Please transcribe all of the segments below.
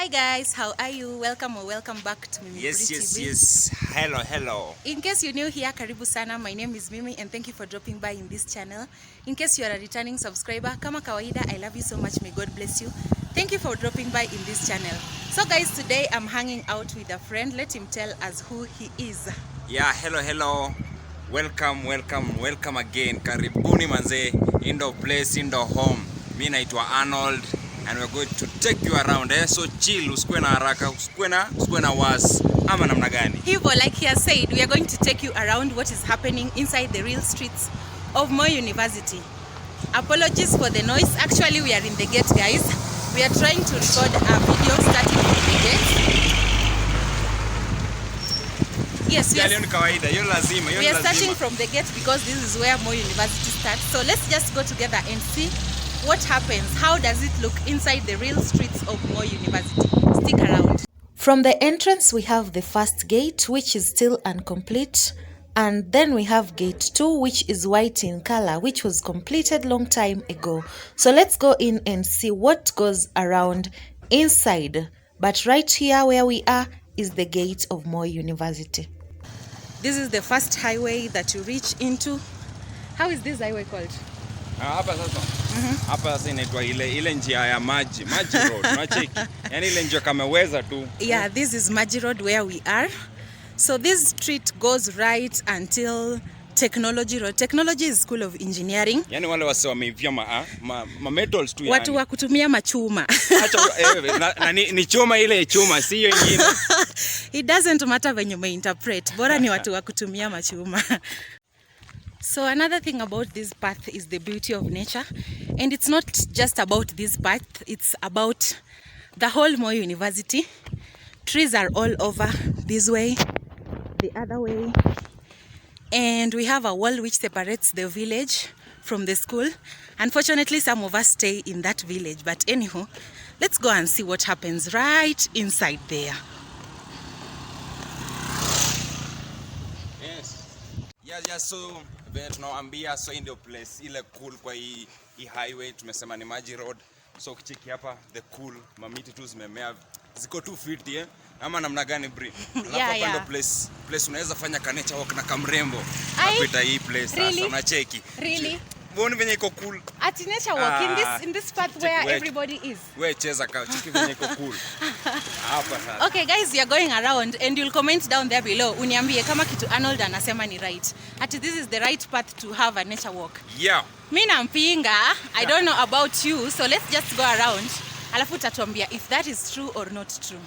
Hi guys, how are you? Welcome back to Mimi TV. Yes. Hello. In case you're new here, karibu sana. My name is Mimi and thank you for dropping by in this channel. In case you are a returning subscriber, kama kawaida, I love you so much. May God bless you. Thank you for dropping by in this channel. So guys, today I'm hanging out with a friend. Let him tell us who he is. Yeah, hello. Welcome again. Karibuni manze, in the place, in the home. Mimi naitwa Arnold and we're going to take you around. So chill, usikue na haraka, usikue na was ama namna gani. Hivo, like he has said, we are going to take you around what is happening inside the real streets of Moi University. Apologies for the noise. Actually, we are in the gate, guys. We are trying to record a video starting from the gate. Yes, we are starting from the gate because this is where Moi University starts. So let's just go together and see what happens. How does it look inside the real streets of Moi University? Stick around. From the entrance, we have the first gate, which is still incomplete. And then we have gate 2, which is white in color, which was completed long time ago. So let's go in and see what goes around inside. But right here where we are is the gate of Moi University. This is the first highway that you reach into. How is this highway called? Hapa sasa. Hapa sasa inaitwa ile njia ya maji road, unacheki. Yaani ile njia kameweza tu. Yeah, this is Maji Road where we are. So this street goes right until Technology Road. Technology is School of Engineering. Yaani wale wase wameivia ma metals tu yani. Watu wa kutumia machuma. Acha ni chuma ile chuma, si hiyo nyingine. It doesn't matter when you may interpret. Bora ni watu wa kutumia machuma. So another thing about this path is the beauty of nature. And it's not just about this path, it's about the whole Moi University. Trees are all over this way, the other way. And we have a wall which separates the village from the school. Unfortunately, some of us stay in that village. But anyhow, let's go and see what happens right inside there. Yes, so tunawaambia so in the place ile cool kwa hii highway tumesema ni Maji Road. So ukicheki hapa the cool mamiti tu zimemea ziko tu fit ama namna gani bri. Yeah. Place unaweza fanya nature walk na kamrembo napita hii place sasa unacheki. Really? Mbona venye iko cool? At nature walk in this path where everybody is. Wewe cheza ka cheki venye iko cool. Hapa sasa. Okay guys, we are going around and you'll comment down there below. Uniambie kama kitu Arnold anasema ni right. This is the right path to have a nature walk. Yeah. Mimi nampinga. I don't know about you, so let's just go around. Alafu tatuambia if that is true or not true.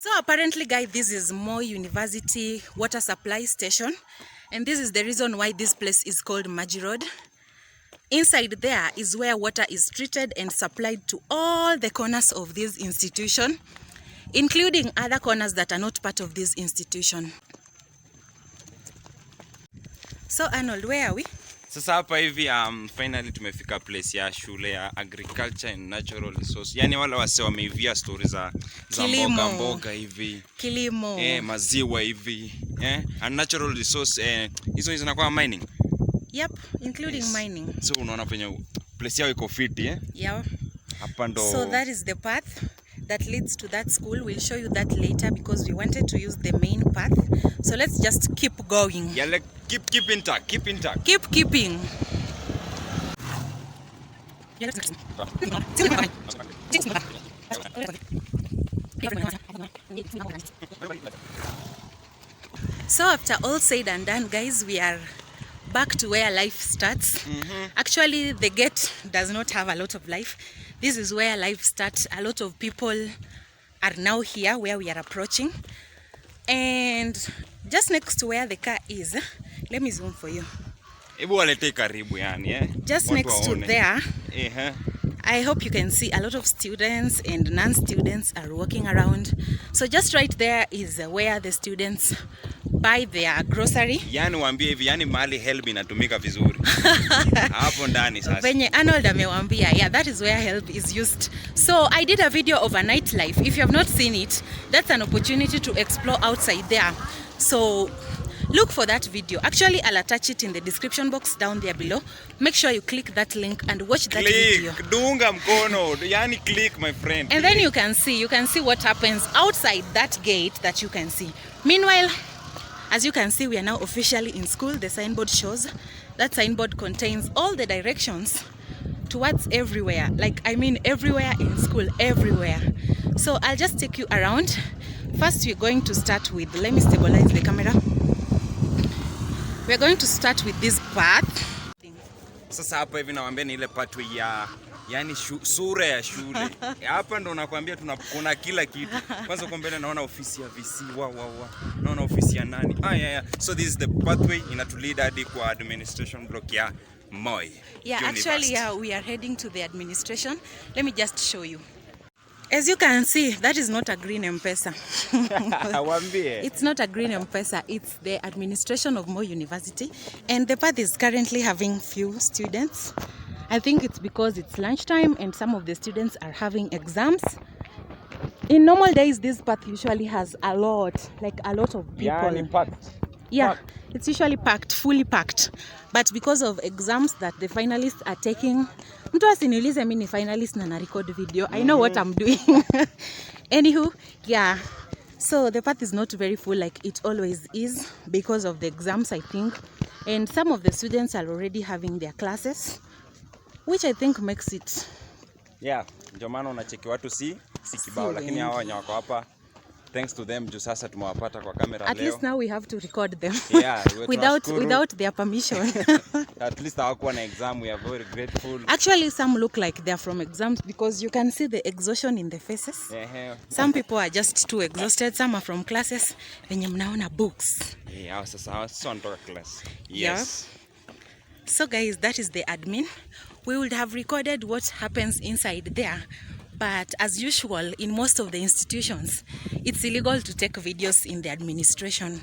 So apparently guys, this is Moi University water supply station. And this is the reason why this place is called Maji Road. Inside there is where water is treated and supplied to all the corners of this institution, including other corners that are not part of this institution. So Arnold, where are we? Sasa hapa hivi finally tumefika place ya shule ya Agriculture and Natural Resource. Yaani wale wase wameivia stories za mboga hivi. Kilimo. Maziwa hivi. And natural resource hizo zinakuwa mining. Yep, including mining. So unaona penye place yao iko fit Yeah. Hapa ndo. So that is the path that leads to that school. We'll show you that later because we wanted to use the main path. So let's just keep going. Yeah, like keep intact. Keep keeping. So after all said and done, guys, we are back to where life starts. Actually, the gate does not have a lot of life. This is where life starts. A lot of people are now here where we are approaching. And just next to where the car is, let me zoom for you. Hebu walete karibu yani Just next to there. I hope you can see a lot of students and non-students are walking around. So just right there is where the students buy their grocery. Yani waambie hivi, yani mahali help inatumika vizuri. Hapo ndani sasa. Venye Arnold amewaambia, yeah, that is where help is used. So I did a video of a nightlife. If you have not seen it, that's an opportunity to explore outside there. So look for that video. Actually, I'll attach it in the description box down there below. Make sure you click that link and watch that video. Dunga mkono, yani click, my friend. And then you can see what happens outside that gate that you can see. Meanwhile, as you can see, we are now officially in school. The signboard shows. That signboard contains all the directions towards everywhere. Like, I mean everywhere in school, everywhere. So I'll just take you around. First, we're going to start with, let me stabilize the camera. We're going to start with this path. Sasa hapa hivi nawaambia ni ile pathway ya yani sura ya shule. Hapa ndo nakwambia kuna kila kitu. Kwanza kwa mbele naona ofisi ya VC, naona ofisi ya nani. So this is the pathway inatulead hadi kwa administration block ya Moi. Yeah, actually we are heading to the administration. Let me just show you. As you can see, that is not a green M-Pesa. It's not a green M-Pesa, it's the administration of Moi University. And the path is currently having few students. I think it's because it's lunchtime and some of the students are having exams. In normal days, this path usually has a lot of people. Yeah, it's usually packed, fully packed. But because of exams that the finalists are taking, mtu asiniulize mimi ni finalist na record video. I know what I'm doing. Anywho, yeah. So the path is not very full like it always is because of the exams, I think. And some of the students are already having their classes, which I think makes it. Yeah, ndio maana unacheki watu si kibao, lakini hawa wenye wako hapa, thanks to them, juu sasa tumewapata kwa kamera leo. At least now we have to record them. Yeah, without their permission. At least hawakuwa na exam, we are very grateful. Actually, some look like they're from exams because you can see the exhaustion in the faces. Some people are just too exhausted, some are from classes wenye mnaona books. Yeah, sasa on class. Yes. Yeah. So guys, that is the admin. We would have recorded what happens inside there. But as usual, in most of the institutions, it's illegal to take videos in the administration.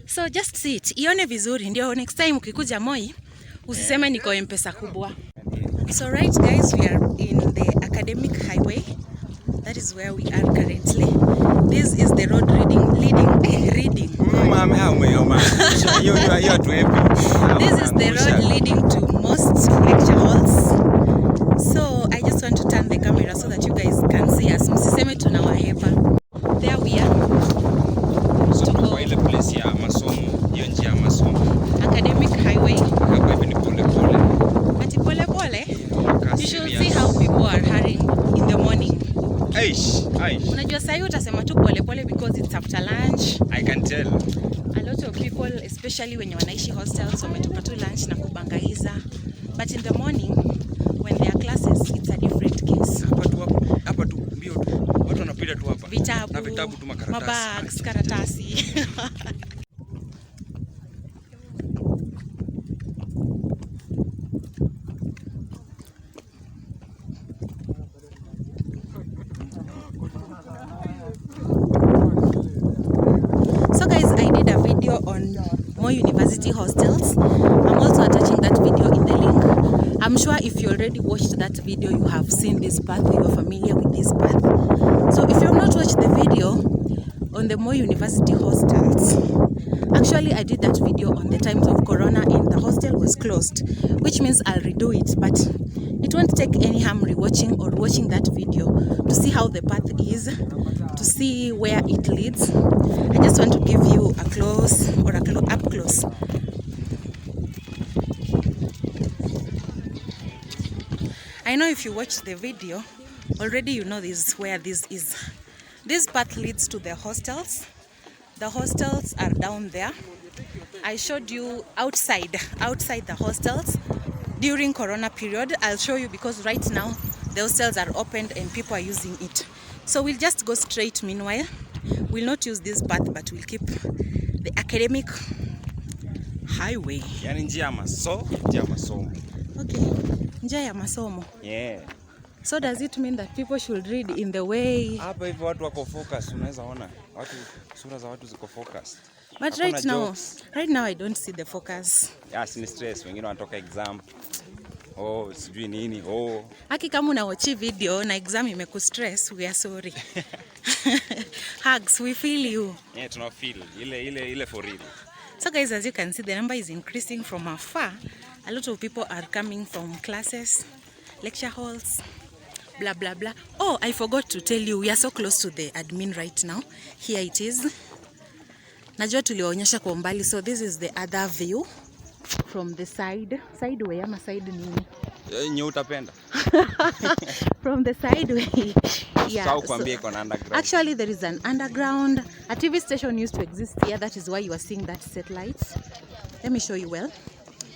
So just see it. Ione vizuri. Ndio next time ukikuja Moi, usiseme niko M-Pesa kubwa. So right guys, we are in the academic highway. That is where we are currently. This is the road leading. This is the road leading to most lecture halls. So I just want to turn the camera so that you guys can see us. Msiseme tunawahepa. There we are. So kwa ile place ya masomo, hiyo njia ya masomo. Academic highway. Hapa hivi ni pole. Ati pole. You should see how people are hurrying in the morning. Aish. Unajua sasa utasema tu pole because it's after lunch. I can tell. A lot of people, especially when you wanaishi hostels, wametoka tu lunch na kubangaiza. But in the morning, when there are classes, it's a different case. Hapa tu mbio tu. Watu wanapita tu hapa. Na vitabu tu makaratasi. Mabags, karatasi. So guys, I did a video on Moi University hostels. I'm also attaching that video in the link. I'm sure if you already watched that video, you have seen this path, you are familiar with this path. So if you have not watched the video on the Moi University hostels, actually I did that video on the times of Corona and the hostel was closed, which means I'll redo it, but it won't take any harm rewatching or watching that video to see how the path is, to see where it leads. I just want to give you a close or up close. I know if you watched the video already, you know this is where this is. This path leads to the hostels. The hostels are down there. I showed you outside the hostels during Corona period. I'll show you because right now the hostels are opened and people are using it. So we'll just go straight meanwhile. We'll not use this path, but we'll keep the academic highway. Yani njia ya masomo. Okay. Njia ya masomo. Yeah. So does it mean that people should read in the way? Hapa hivi watu wako focus, unaweza ona. Sura za watu ziko focus. But right now I don't see the focus. Yes, ni stress, wengine wanatoka exam. Sijui nini. Haki kama unawachi video na exam imekustress, we are sorry. Hugs, we feel you. Yeah, tuna feel ile for real. So guys, as you can see, the number is increasing from afar. A lot of people are coming from classes, lecture halls, blah blah blah. Oh, I forgot to tell you, we are so close to the admin right now. Here it is. Najua tulionyesha kwa mbali, so this is the other view from the side. Side way ama side nini? Nye utapenda. From the side way. Yeah. So, actually there is an underground. A TV station used to exist here. That is why you are seeing that satellite. Let me show you well.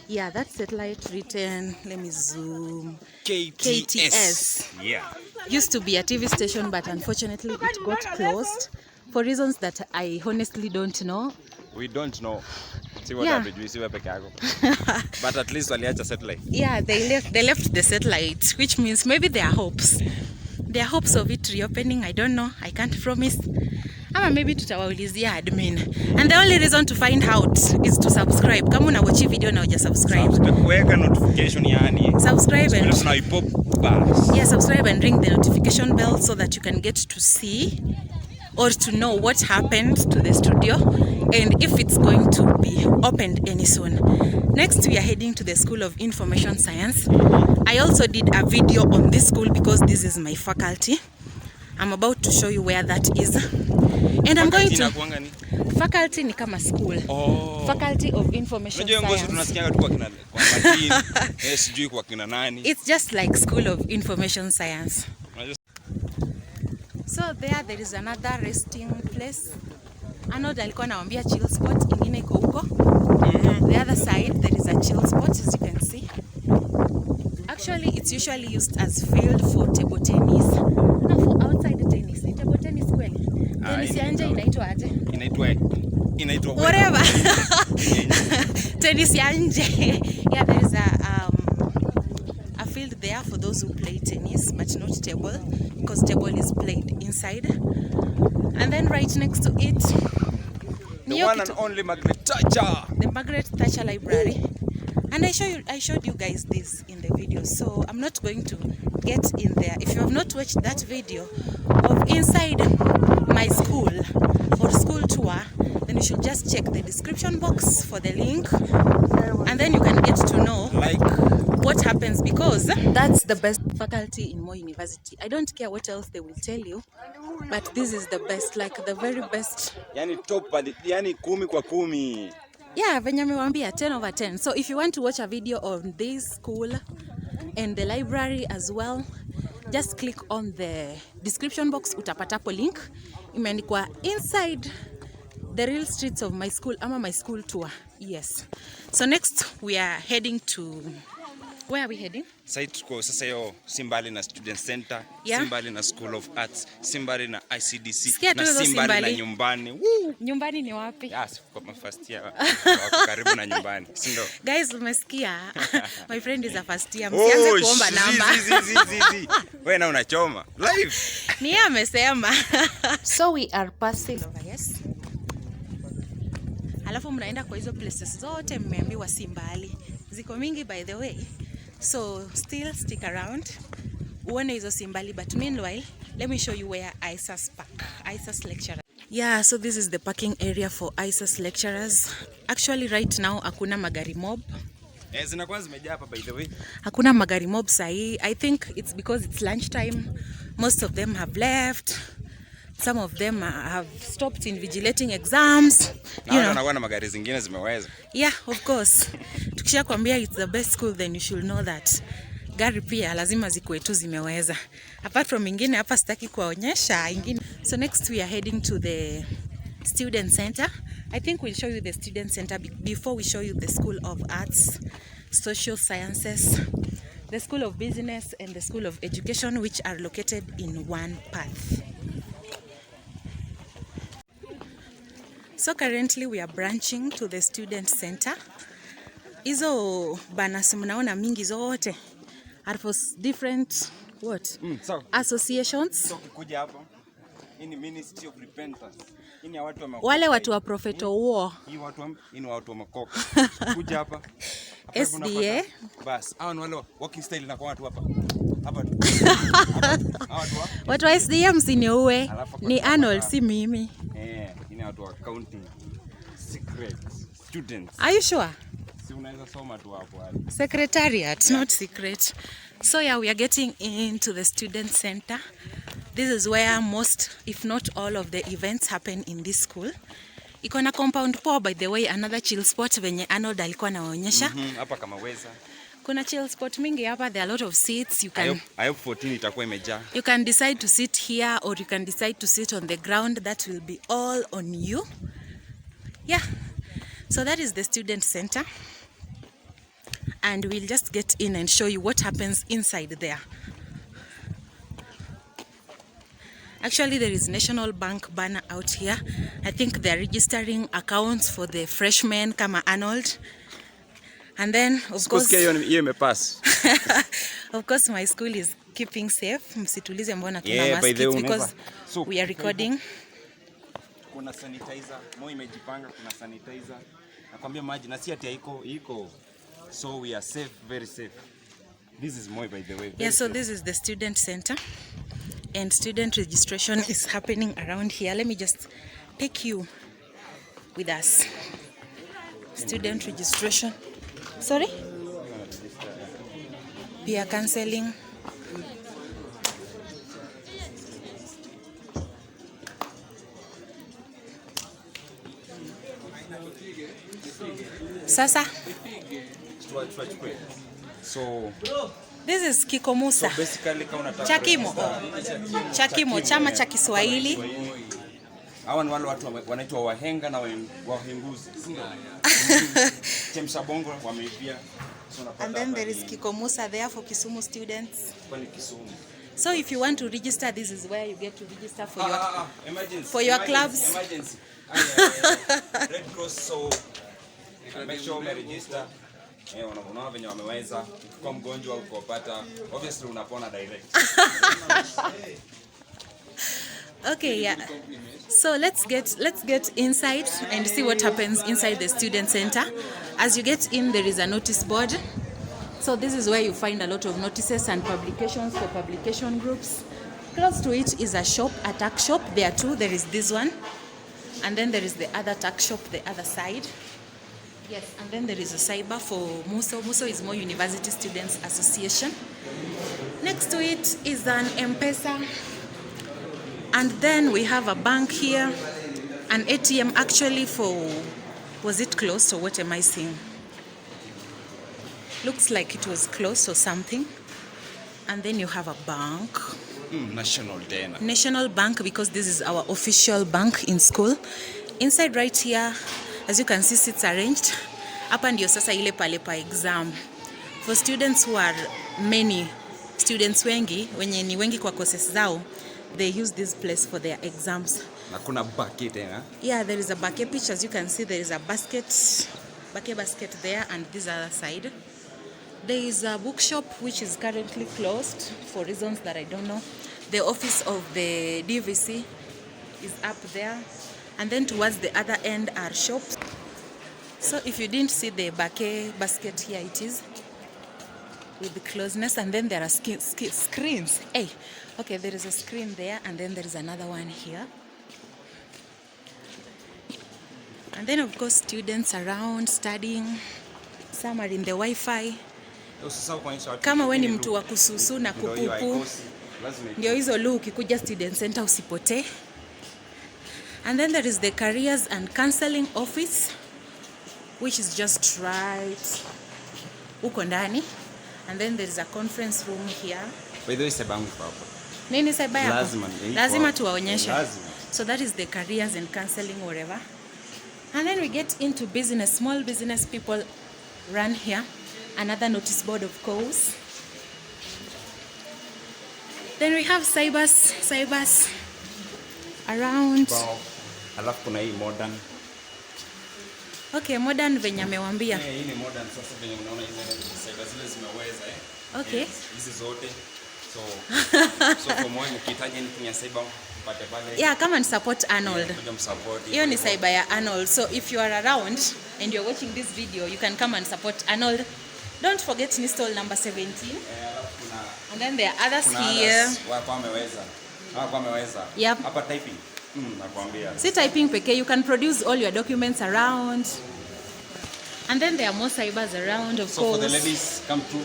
Yeah, that satellite written, let me zoom. KTS. Yeah. Used to be a TV station, but unfortunately it got closed for reasons that I honestly don't know. We don't know. See what happened. We see where but at least waliacha satellite. Yeah, they left the satellite, which means maybe there are hopes. There are hopes of it reopening. I don't know. I can't promise. Ama maybe tutawaulizia admin. And the only reason to find out is to subscribe. Kama unawatch video na uja subscribe. Weka notification yani. Subscribe and subscribe and ring the notification bell so that you can get to see or to know what happened to the studio and if it's going to be opened any soon. Next, we are heading to the School of Information Science. I also did a video on this school because this is my faculty. I'm about to show you where that is. And I'm going to... Faculty ni kama school. Oh. Faculty of Information Science. It's just like School of Information Science. So there is another resting place. Arnold alikuwa anawaambia chill spot, ingine iko huko. The other side there is a chill spot, as you can see. Actually it's usually used as field for table tennis. No, for outside tennis. Ni table tennis kweli. Tennis ya nje inaitwa aje? Inaitwa whatever. Tennis ya nje. Yeah, there is a field there for those who play tennis, but not table, because table is played inside. And then right next to it, the one and only Margaret Thatcher. The Margaret Thatcher Library. And I showed you guys this in the video, so I'm not going to get in there. If you have not watched that video of inside my school for school tour, then you should just check the description box for the link, and then you can get to know what happens, because that's the best faculty in Moi University. I don't care what else they will tell you, but this is the best, like the very best. Yani top, yani 10 kwa 10. Yeah, venye amewambia 10 over 10. So if you want to watch a video on this school and the library as well, just click on the description box, utapatapo link. Imeandikwa inside the real streets of my school, ama my school tour. Yes. So next we are heading to... Where are we heading? Site kwa sasa yo Simbali na Student Center, Simbali na School of Arts, Simbali na ICDC, na Simbali na nyumbani. Woo! Nyumbani ni wapi? Yes, kwa my first year. Karibu na nyumbani. Sindo. Guys, umesikia? My friend is a first year. Msianze kuomba namba. Wewe na unachoma. Live. Ni yeye amesema. So we are passing over, yes. Alafu mnaenda kwa hizo places zote mmeambiwa Simbali. Ziko mingi by the way. So still stick around. Uone hizo Simbali, but meanwhile, let me show you where ISAS park. ISAS lecturers. Yeah, so this is the parking area for ISAS lecturers. Actually right now hakuna magari mob. Zinakuwa zimejaa hapa by the way. Hakuna magari mob sahi. I think it's because it's lunchtime. Most of them have left. Some of them have stopped invigilating exams. Na magari zingine zimeweza. Yeah, of course. Tukisha kwambia it's the best school, then you should know that gari pia lazima zikuwe tu zimeweza. Apart from ingine hapa sitaki kuwaonyesha ingine. So next we are heading to the student center. I think we'll show you the student center before we show you the School of Arts, Social Sciences, the School of Business, and the School of Education, which are located in one path. So currently we are branching to the student center. Hizo banners mnaona mingi zote are for different associations. So kuja hapo. Hii ni Ministry of Repentance. Hii watu wa wale watu wa Propheto War. Hii watu wa makoka. Kuja hapa. SDA. Bas, hao ni wale walking style na kwa watu hapa. Hapa. Watu wa SDA msiniue. Ni Arnold, si mimi. Ini watu wa counting secrets. students. Are you sure? Si unaweza soma tu hapo. Secretariat, not secret. So yeah, we are getting into the student center. This is where most, if not all, of the events happen in this school. Iko na compound poa, by the way, another chill spot venye Arnold alikuwa anaonyesha. Hapa kama weza. Kuna chill spot mingi hapa, there are a lot of seats. You can I hope 14 itakuwa imejaa. You can decide to sit here or you can decide to sit on the ground. That will be all on you. Yeah. So that is the student center. And we'll just get in and show you what happens inside there. Actually, there is National Bank banner out here. I think they're registering accounts for the freshmen kama Arnold. And then, of course, of course, my school is keeping safe. Msitulize mbona tuna mask because we are recording. Kuna sanitizer, imejipanga, kuna sanitizer. Nakwambia maji na si ati iko. So we are safe, very safe. This is Moi, by the way. Yeah, so this is the student center. And student registration is happening around here. Let me just take you with us. Student registration. Sorry? Peer counseling. Sasa. So this is Kikomusa. So basically Chakimo, chama cha Kiswahili. Hawa ni wale watu wanaitwa wahenga na wahenguzi. Chemsha bongo wameipia. And then there is Kikomusa there for Kisumu students. Kwani Kisumu. So if you want to register, this is where you get to register for your emergency. For your clubs. Emergency. Red Cross, so make sure you register. Unaona venye wameweza kwa mgonjwa ukopata, obviously unapona direct. Okay, yeah. So let's get inside and see what happens inside the student center. As you get in, there is a notice board. So this is where you find a lot of notices and publications for publication groups. Close to it is a shop, a tuck shop. There are two. There is this one, and then there is the other tuck shop, the other side. Yes, and then there is a cyber for Muso. Muso is Moi University Students Association. Next to it is an M-Pesa. And then we have a bank here, an ATM actually for, was it closed or what am I seeing? Looks like it was closed or something. And then you have a bank. National Bank, because this is our official bank in school. Inside right here, as you can see, seats arranged. Hapa ndio sasa ile pale pa exam. For students who are many, students wengi, wenye ni wengi kwa courses zao, they use this place for their exams. Na kuna bucket Yeah, there is a bucket pitch. As you can see, there is a basket there, and this other side. There is a bookshop which is currently closed for reasons that I don't know. The office of the DVC is up there. And then towards the other end are shops. So if you didn't see the basket, here it is with the closeness. And then there are screens. Hey, okay, there is a screen there, and then there is another one here. And then of course students around studying. Some are in the Wi-Fi. Kama we ni mtu wa kususu na kupupu, ndio hizo lu ukikuja student center usipotee. And then there is the careers and counseling office, which is just right uko ndani. And then there is a conference room here. By the way, sebangu hapo. Nini saiba yako? Lazima tuwaonyeshe. So that is the careers and counseling whatever. And then we get into business. Small business people run here. Another notice board, of course. Then we have cybers around. Wow. Alafu kuna hii modern. Okay, modern venye amewambia. Hii ni modern sasa venye unaona hizo cybers zile zimeweza Okay. Hizi zote. So for more mkihitaji anything ya cyber pate pale. Yeah, come and support Arnold. Hiyo ni cyber ya Arnold. So if you are around and you're watching this video, you can come and support Arnold. Don't forget ni stall number 17. And then there are others here. Wako ameweza. Yep. Hapa typing. Nakwambia. Si typing peke, you can produce all your documents around. And then there are more cybers around, of course. So for the ladies, come through.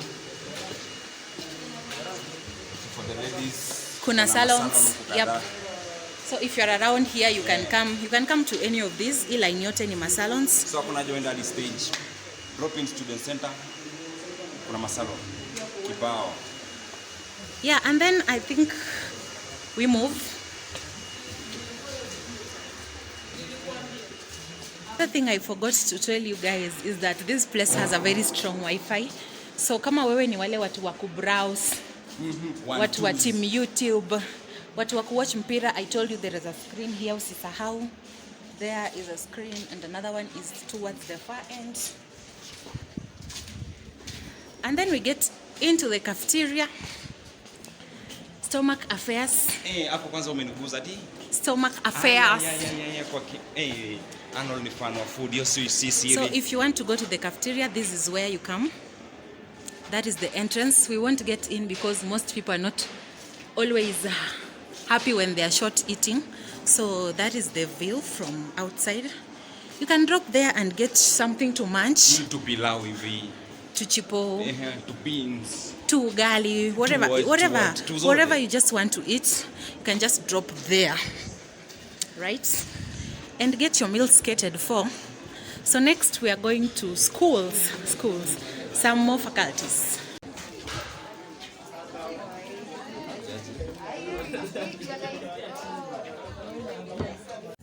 For the ladies, kuna salons. Yep. So if you're around here, you can come to any of these. Hii line yote ni masalons. So kuna joined at stage. Drop in student center. Kuna masalon. Kibao. Yeah, and then I think we move. The thing I forgot to tell you guys is that this place has a very strong Wi-Fi. So kama wewe ni wale watu wa kubrowse, watu wa team YouTube, watu wa kuwatch mpira, I told you there is a screen here, usisahau. There is a screen and another one is towards the far end. And then we get into the cafeteria. Stomach affairs. Hapo kwanza umeniguza di. Stomach affairs. Yeah. Kwa Arnold ni fan of food. So if you want to go to the cafeteria, this is where you come. That is the entrance. We won't get in because most people are not always happy when they are short eating. So that is the view from outside. You can drop there and get something to munch. To pilau hivi. To chipo. To beans. To ugali, whatever you just want to eat, you can just drop there, right? And get your meals catered for. So next we are going to schools, some more faculties.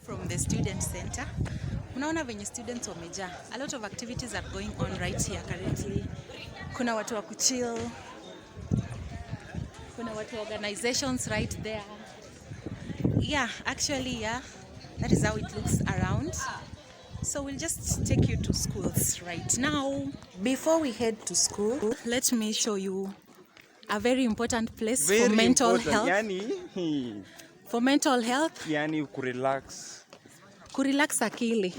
From the student center, unaona venye students wameja. A lot of activities are going on right here currently. Kuna watu wa kuchill. Kuna watu organizations right there. Yeah, actually, yeah. That is how it looks around. So we'll just take you to schools right now. Before we head to school, let me show you a very important place for mental health. For mental health. Yani kurelax. Kurelax akili.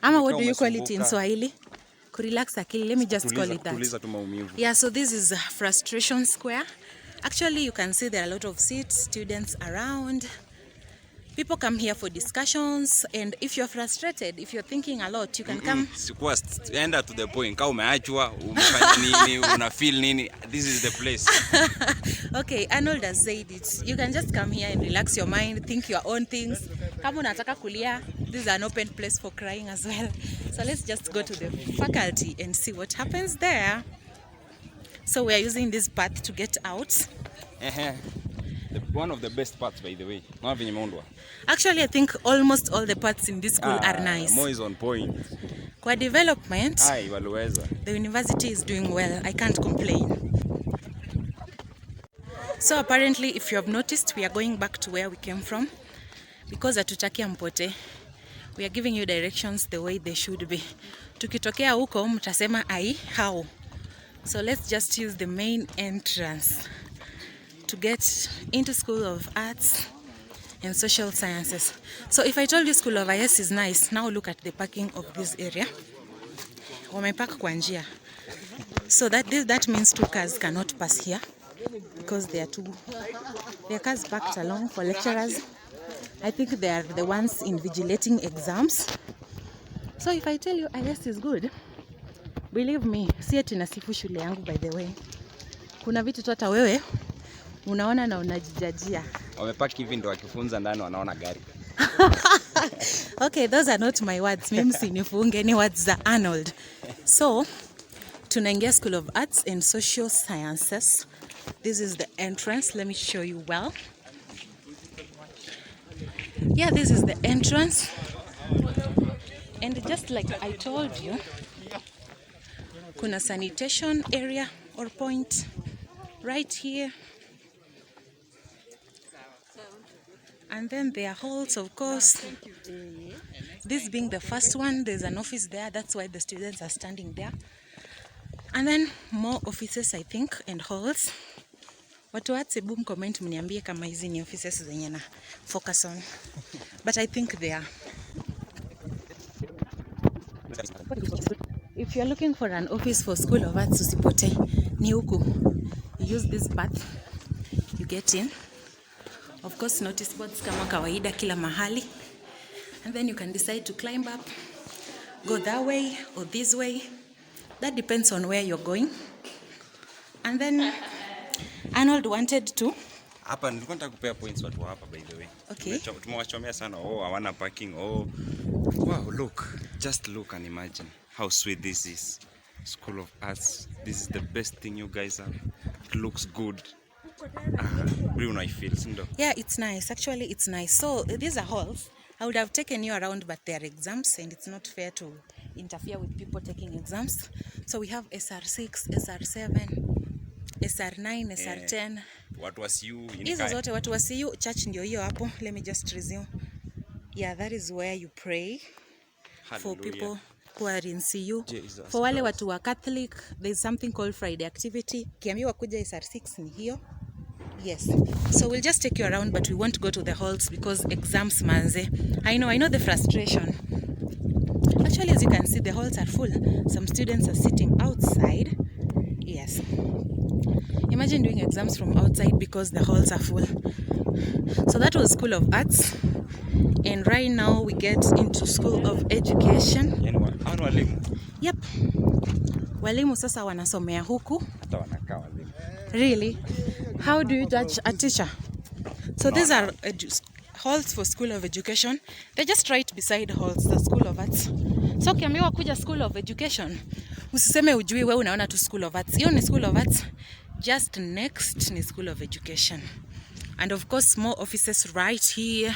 Ama what do you call it in Swahili? Kurelax akili. Let me just call it that. Yeah, so this is Frustration Square. Actually, you can see there are a lot of seats, students around. People come here for discussions, and if you're frustrated, if you're thinking a lot, you can come. Enda to the point. Kama umeachwa, umefanya nini, una feel nini, this is the place. Okay, Arnold has said it. You can just come here and relax your mind, think your own things. Kama unataka kulia, this is an open place for crying as well. So let's just go to the faculty and see what happens there. So we are using this path to get out. One of the best parts, by the way. Actually, I think almost all the parts in this school are nice. More is on point. Kwa development, the university is doing well. I can't complain. So apparently, if you have noticed, we are going back to where we came from. Because hatutaki mpote. We are giving you directions the way they should be. Tukitokea huko, mtasema ai, how? So let's just use the main entrance to get into School of Arts and Social Sciences. So if I told you School of IS is nice, now look at the parking of this area. Wamepark kwa njia. So that means two cars cannot pass here because there are cars parked along for lecturers. I think they are the ones invigilating exams. So if I tell you IS is good, believe me, si eti nasifu shule yangu by the way. Kuna vitu tu hata wewe unaona na unajijajia. Wamepaki hivi ndo wakifunza ndani wanaona gari. Okay, those are not my words. Mimi sinifunge, ni words za Arnold. So, tunaingia School of Arts and Social Sciences. This is the entrance. Let me show you well. Yeah, this is the entrance. And just like I told you, kuna sanitation area or point right here. And then there are halls, of course. This being the first one, there's an office there. That's why the students are standing there. And then more offices, I think, and halls. Watu watse boom comment mniambie kama hizi ni offices zenye na focus on. But I think they are. If you're looking for an office for School of Arts, usipote ni huku. You use this path, you get in. Of course, notice boards kama kawaida kila mahali. And then you can decide to climb up, go that way or this way. That depends on where you're going. And then Arnold wanted to. Hapa nilikuwa nataka kupea points watu hapa by the way. Okay. Tumewachomea sana. Oh, hawana parking. Oh. Wow, look. Just look and imagine how sweet this is. School of Arts. This is the best thing you guys have. It looks good. Bruno, I feel. Yeah, it's nice. Actually, it's nice. So these are halls. I would have taken you around, but they are exams and it's not fair to interfere with people taking exams. So we have SR6, SR7, SR9, SR10. What was you? Hizo zote watu wa CU. Church ndio hiyo hapo. Let me just resume. Yeah, that is where you pray. Hallelujah. For people who are in CU. Jesus for wale watu wa Catholic, there is something called Friday activity. Kiambiwa kuja SR6 ni hiyo. Yes. So we'll just take you around, but we won't go to the halls because exams manze. I know the frustration. Actually, as you can see, the halls are full. Some students are sitting outside. Yes. Imagine doing exams from outside because the halls are full. So that was School of Arts. And right now we get into School of Education. Yep. Walimu sasa wanasomea huku. Hata wanakaa walimu. Really? How do you judge a teacher? So these are halls for School of Education. They're just right beside halls, the School of Arts. So ukiambiwa kuja School of Education, usiseme ujui wewe unaona tu School of Arts. Hiyo ni School of Arts. Just next ni School of Education. And of course more offices right here.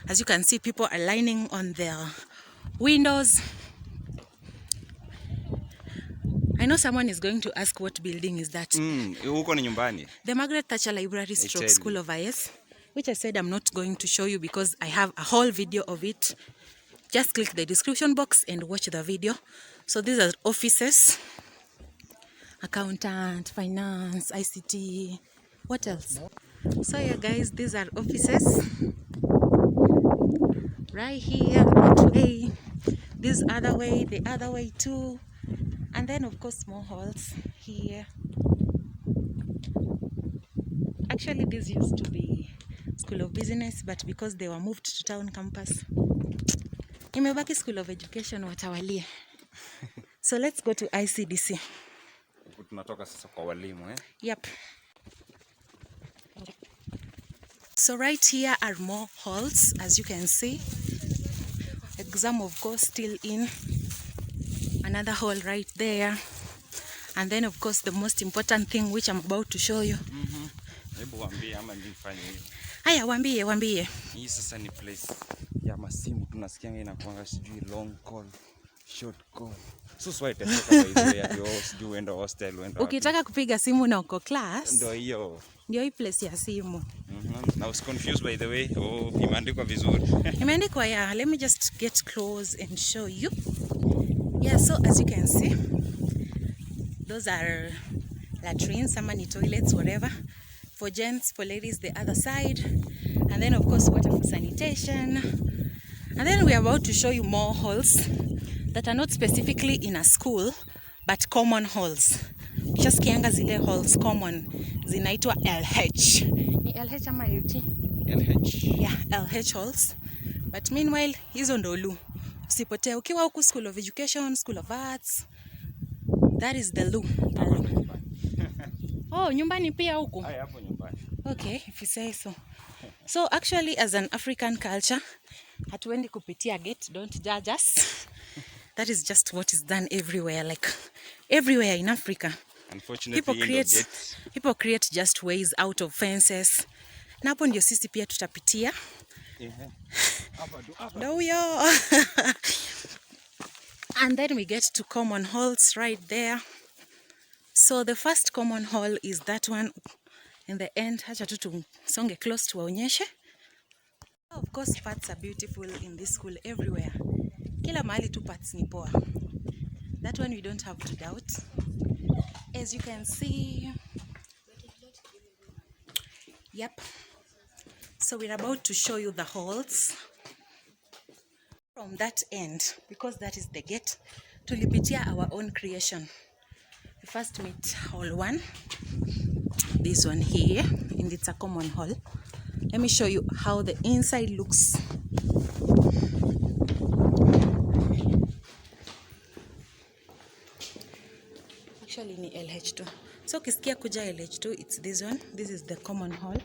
As you can see, people are lining on their windows. I know someone is going to ask what building is that. Huko ni nyumbani. The Margaret Thatcher Library Stroke School of IS, which I said I'm not going to show you because I have a whole video of it. Just click the description box and watch the video. So these are offices. Accountant, finance, ICT. What else? So yeah guys, these are offices. Right here, that way. This other way, the other way too. And then of course more halls here. Actually this used to be School of Business, but because they were moved to town campus, imebaki School of Education watawalie. So let's go to ICDC. Tunatoka sasa kwa walimu eh? Yep. So right here are more halls, as you can see. Exam of course still in. Another hall right there. And then of course the most important thing which I'm about to show you. Hebu waambie ama nifanye hiyo. Haya waambie. Hii sasa ni place ya masimu tunasikia inakuanga sijui long call, short call. So swipe tatoka by the way at your sijui uenda hostel uenda. Ukitaka kupiga simu na uko class. Ndio hiyo. Ndio hii place ya simu. I was confused by the way. Oh, imeandikwa vizuri. Imeandikwa yeah. Let me just get close and show you. Yeah, so as you can see, those are latrines, some are toilets, whatever. For gents, for ladies, the other side. And then of course water for sanitation. And then we are about to show you more halls that are not specifically in a school, but common halls. Just kianga zile halls common zinaitwa LH. Ni LH ama LG? LH. Yeah, LH halls. But meanwhile, hizo ndo lu. Usipotee ukiwa huku School of Education, School of Arts. That is the lu. Oh, nyumbani pia huku? Hai hapo nyumbani. Okay, if you say so. So actually as an African culture, hatuendi kupitia gate, don't judge us. That is just what is done everywhere, like everywhere in Africa. Unfortunately, people create just ways out of fences. Na hapo ndio sisi pia tutapitia. No, yo. And then we get to common halls right there. So the first common hall is that one in the end. Hacha tu tusonge close to waonyeshe. Of course, parts are beautiful in this school everywhere. Kila mahali tu parts ni poa. That one we don't have to doubt. As you can see. Yep. So we're about to show you the halls. From that end, because that is the gate, tulipitia our own creation. We first meet hall 1. This one here, and it's a common hall. Let me show you how the inside looks. actually ni LH2. So ukisikia kuja LH2, it's this one. This is the common hall.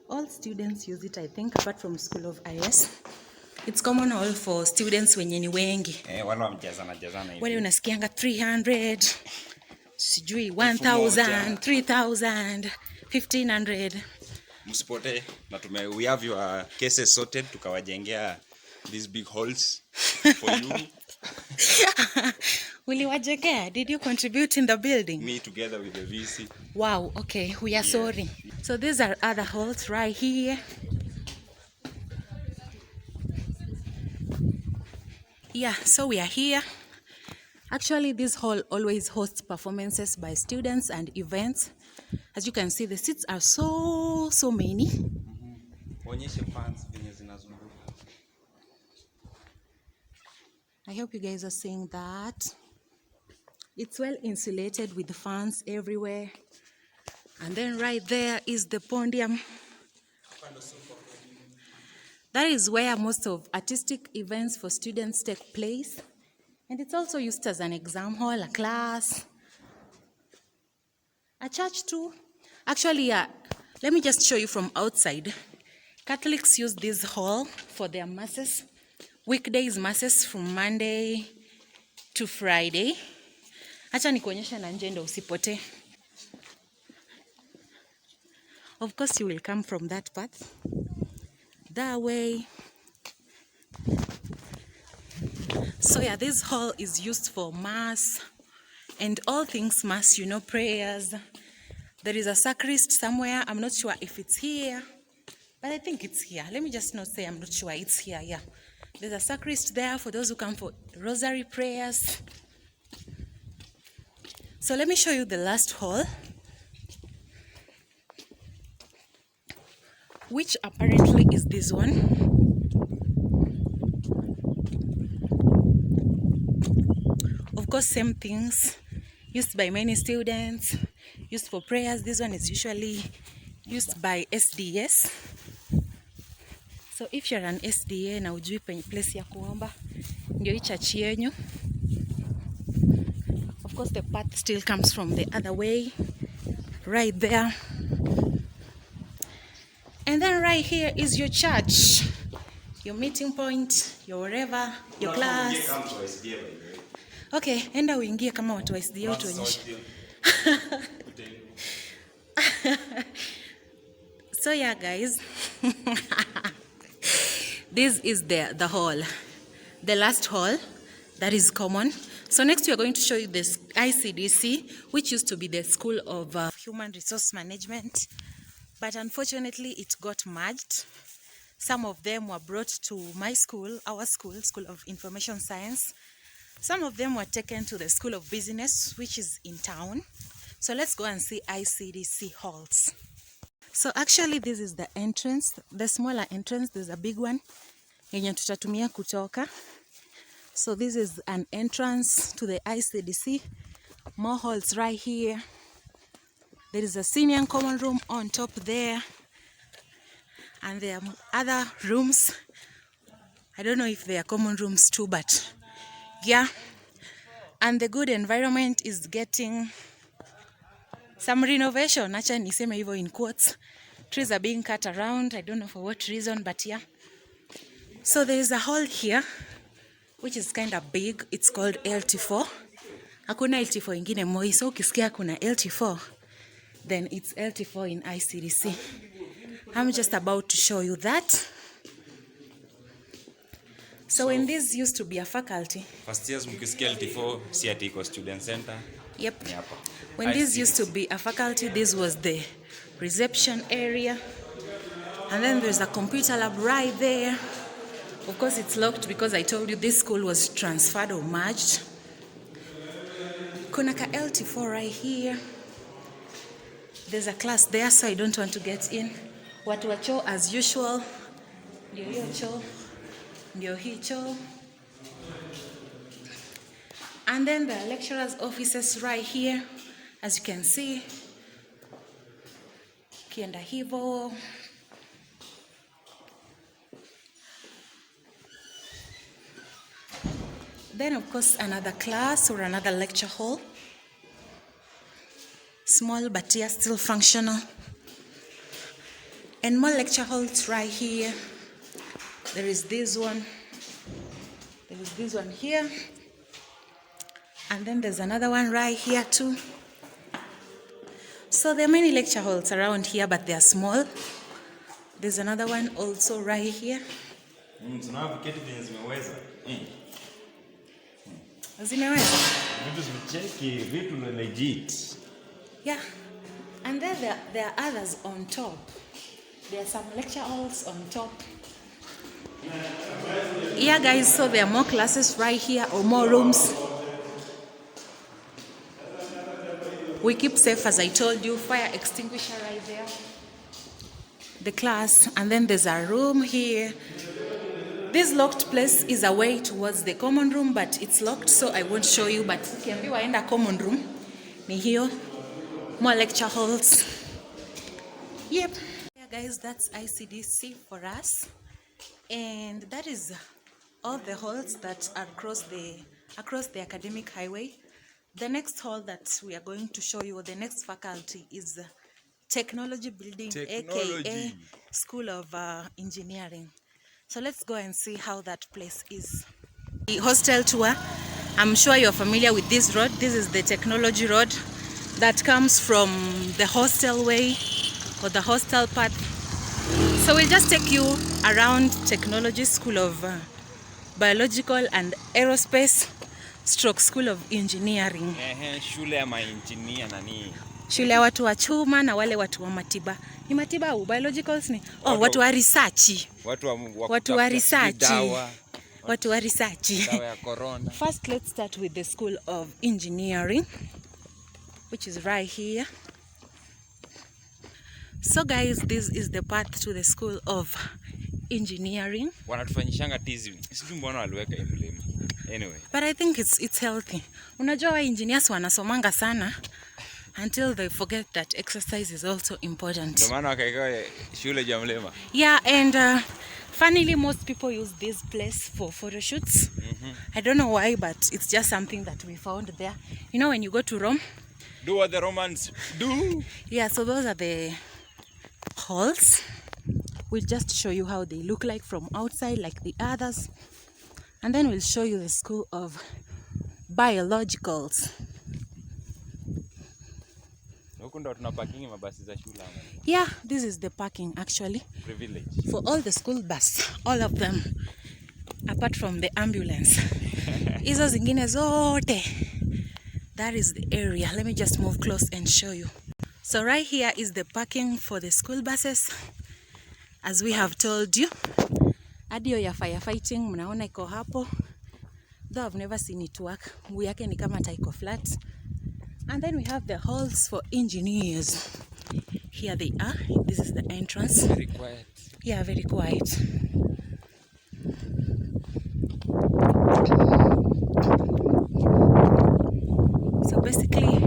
All students use it, I think, apart from School of IS. It's common hall for students wenye ni wengi. Wale wamejazana hivi. Wale unasikianga 300, sijui 1000, 3000, 1500. Msipote na we have your cases sorted, tukawajengea these big halls for you. Uliwajengea? Did you contribute in the building? Me together with the VC. Wow, okay, we are sorry. So these are other halls right here. Yeah, so we are here. Actually, this hall always hosts performances by students and events. As you can see, the seats are so many. I hope you guys are seeing that. It's well insulated with fans everywhere. And then right there is the podium. That is where most of artistic events for students take place. And it's also used as an exam hall, a class, a church too. Actually, let me just show you from outside. Catholics use this hall for their masses. Weekdays masses from Monday to Friday. Acha nikuonyesha na nje ndo usipote. Of course, you will come from that path. That way. So yeah, this hall is used for mass and all things mass, you know, prayers. There is a sacristy somewhere. I'm not sure if it's here, but I think it's here. Let me just not say I'm not sure it's here. Yeah, there's a sacristy there for those who come for rosary prayers. So let me show you the last hall, which apparently is this one. Of course, same things, used by many students, used for prayers. This one is usually used by SDS. So if you're an SDA na ujui penye place ya kuomba, ndio hii church yenyu. Of course, the path still comes from the other way, right there. And then right here is your church, your meeting point, your wherever, your class. Okay, enda uingie kama watu wa SDA utuonyeshe. So yeah, guys. This is the hall, the last hall that is common. So next we are going to show you this ICDC, which used to be the School of Human Resource Management, but unfortunately it got merged. Some of them were brought to my school, our school, School of Information Science. Some of them were taken to the School of Business, which is in town. So let's go and see ICDC halls. So actually this is the entrance, the smaller entrance. There's a big one yenye tutatumia kutoka. So this is an entrance to the ICDC. More halls right here. There is a senior and common room on top there. And there are other rooms. I don't know if they are common rooms too, but yeah. And the good environment is getting some renovation. Acha niseme hivyo in quotes. Trees are being cut around. I don't know for what reason, but yeah. So there is a hall here, which is kind of big. It's called LT4. Hakuna LT4 ingine Moi. So ukisikia kuna LT4, then it's LT4 in ICDC. I'm just about to show you that. So when this used to be a faculty. First years mkisikia LT4, si ati iko student center. Yep. When this used to be a faculty, this was the reception area. And then there's a computer lab right there. Of course, it's locked because I told you this school was transferred or merged. Kuna ka LT4 right here. There's a class there, so I don't want to get in. Watu wa choo as usual. Ndio hiyo choo. Ndio hii choo. And then the lecturers' offices right here, as you can see. Kienda hivo. Then of course another class or another lecture hall. Small, but yeah, still functional. And more lecture halls right here. There is this one. There is this one here. And then there's another one right here too. So there are many lecture halls around here, but they are small. There's another one also right here. Yeah. And then there are others on top. There are some lecture halls on top. Yeah, guys, so there are more classes right here, or more rooms. We keep safe, as I told you. Fire extinguisher right there. The class. And then there's a room here. This locked place is away towards the common room, but it's locked, so I won't show you. But ukiambiwa enda common room, ni hiyo. More lecture halls. Yep. Yeah, guys, that's ICDC for us. And that is all the halls that are across the academic highway. The next hall that we are going to show you, the next faculty, is Technology Building, aka School of Engineering. So let's go and see how that place is. The hostel tour. I'm sure you're familiar with this road. This is the Technology Road that comes from the hostel way, or the hostel path. So we'll just take you around Technology School of Biological and Aerospace / School of Engineering. Shule ya ma-engineer nani? Shule ya watu wa chuma na wale watu wa matiba. Ni matiba au biologicals ni? Oh, watu wa research. Watu wa research. Watu wa research. Dawa ya corona. First, let's start with the School of Engineering, which is right here. So guys, this is the path to the School of Engineering. Wanatufanyishanga tizi. Sijui mbona waliweka hii mlima. Anyway. But I think it's healthy. Unajua wa engineers wanasomanga sana until they forget that exercise is also important. Ndio maana wakaika shule ya mlima. Yeah, and funnily most people use this place for photo shoots. I don't know why, but it's just something that we found there. You know, when you go to Rome, do what the Romans do. Yeah, so those are the halls. We'll just show you how they look like from outside, like the others. And then we'll show you the School of Biologicals. Yeah, this is the parking actually. Privilege. For all the school bus, all of them, apart from the ambulance. Hizo zingine zote. That is the area. Let me just move close and show you. So right here is the parking for the school buses. As we have told you. Adio ya firefighting, mnaona iko hapo. Though I've never seen it work. Mguu yake ni kama taiko flat. And then we have the halls for engineers. Here they are. This is the entrance. Very quiet. Yeah, very quiet. So basically,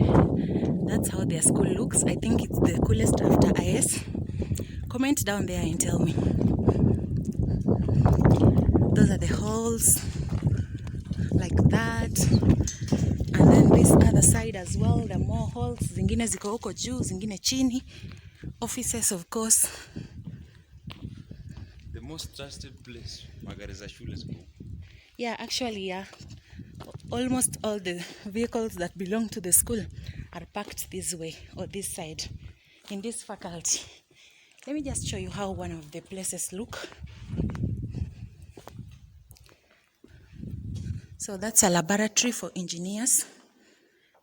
that's how their school looks. I think it's the coolest after IS. Comment down there and tell me. Those are the halls, like that. And then this other side as well, there are more halls. Zingine ziko huko juu, zingine chini. Offices, of course. The most trusted place, magari za shule ziko. Yeah, actually, yeah. Almost all the vehicles that belong to the school are parked this way, or this side, in this faculty. Let me just show you how one of the places look. So that's a laboratory for engineers.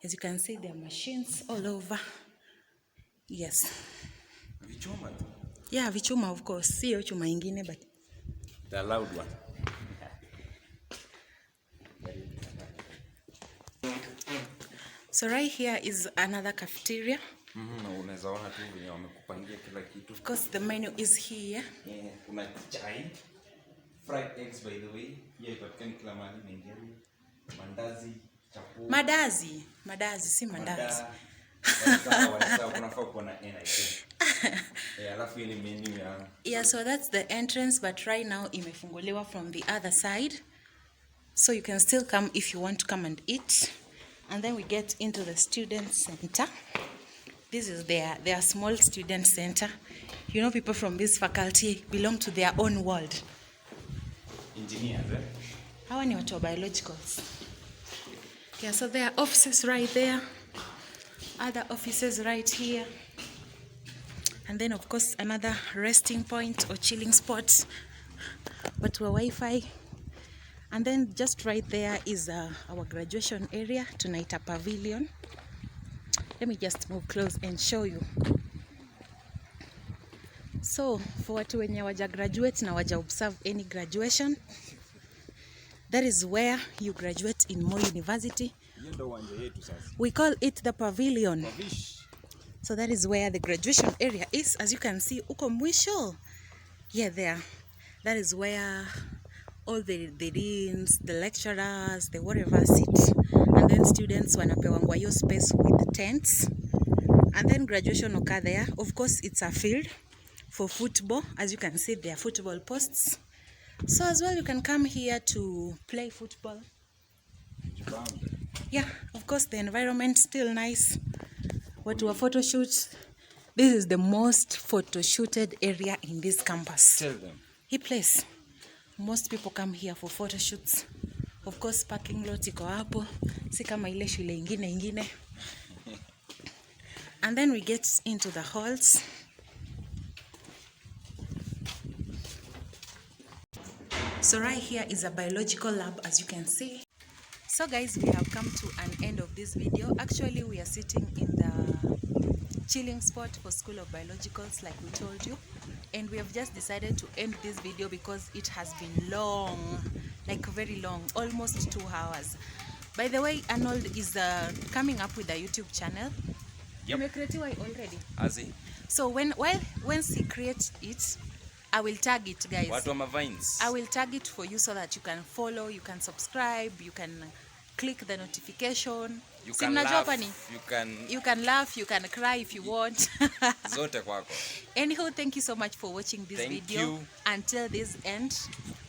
As you can see, there are machines all over. Yes. Vichuma. Yeah, vichuma, of course. Sio chuma ingine, but the loud one. So right here is another cafeteria. Unaweza ona tu wenye wamekupangia kila kitu. Of course, the menu is here. Kuna chai, fried eggs by the way. Here ipatikana kila mahali Nigeria. Mandazi, chapo. Madazi, si mandazi. Yeah, so that's the entrance, but right now imefunguliwa from the other side. So you can still come if you want to come and eat. And then we get into the student center. This is their small student center. You know, people from this faculty belong to their own world. Engineers, eh? Hawa ni watu wa biologicals. Yeah, so there are offices right there. Other offices right here. And then, of course, another resting point or chilling spot. But to a Wi-Fi. And then just right there is our graduation area. Tonight a pavilion. Let me just move close and show you. So, for watu wenye waja graduate na waja observe any graduation, that is where you graduate in Moi University. We call it the pavilion. So that is where the graduation area is. As you can see, uko mwisho. Yeah, there. That is where all the deans, the lecturers, the whatever sit. And then students wanapewangwa hiyo space with tents. And then graduation occur there. Of course, it's a field for football. As you can see, there are football posts. So as well, you can come here to play football. Yeah, of course, the environment still nice. What to a photo shoot. This is the most photo shooted area in this campus. Tell them. Hii place. Most people come here for photo shoots. Of course, parking lot iko hapo. Si kama ile shule ingine. And then we get into the halls. So right here is a biological lab, as you can see. So guys, we have come to an end of this video. Actually, we are sitting in the chilling spot for School of Biologicals, like we told you. And we have just decided to end this video because it has been long, like very long, almost 2 hours. By the way, Arnold is coming up with a YouTube channel. Yep. Already. As he. So once he creates it, I will tag it, guys. What are my vines? I will tag it for you so that you can follow, you can subscribe, you can click the notification. You can laugh, you can laugh, you can cry if you want. Zote kwako. Anyhow, thank you so much for watching this video. You. Until this end.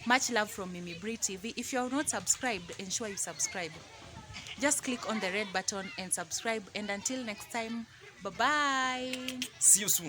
Much love from Mimi Bree TV. If you are not subscribed, ensure you subscribe. Just click on the red button and subscribe. And until next time, bye-bye. See you soon.